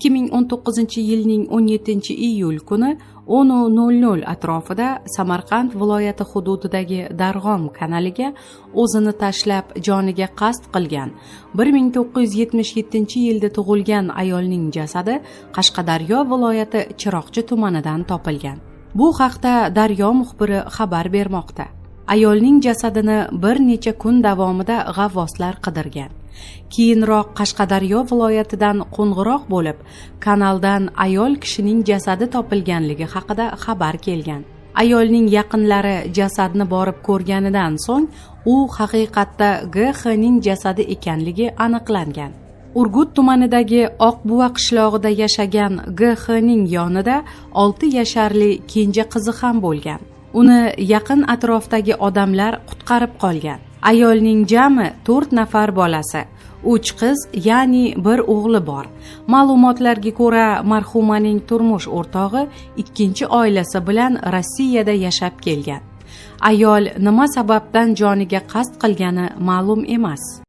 2019-yilning 17-iyul kuni 10:00 atrofida Samarqand viloyati hududidagi Darg'om kanaliga o'zini tashlab joniga qasd qilgan 1977-yilda tug'ilgan ayolning jasadi Qashqadaryo viloyati Chiroqchi tumanidan topilgan. Bu haqda Daryo muxbiri xabar bermoqda. Ayolning jasadini bir necha kun davomida g'avvoslar qidirgan. Keyinroq Qashqadaryo viloyatidan qo'ng'iroq bo'lib, kanaldan ayol kishining jasadi topilganligi haqida xabar kelgan. Ayolning yaqinlari jasadni borib ko'rganidan so'ng, u haqiqatda GX ning jasadi ekanligi aniqlangan. Urgut tumanidagi Oqbuva qishlog'ida yashagan GX ning yonida 6 yasharli kenja qizi ham bo'lgan. Uni yaqin atrofdagi odamlar qutqarib qolgan. Ayolning jami 4 nafar bolasi, 3 qiz, ya'ni 1 o'g'li bor. Ma'lumotlarga ko'ra, marhumaning turmush o'rtog'i ikkinchi oilasi bilan Rossiyada yashab kelgan. Ayol nima sababdan joniga qasd qilgani ma'lum emas.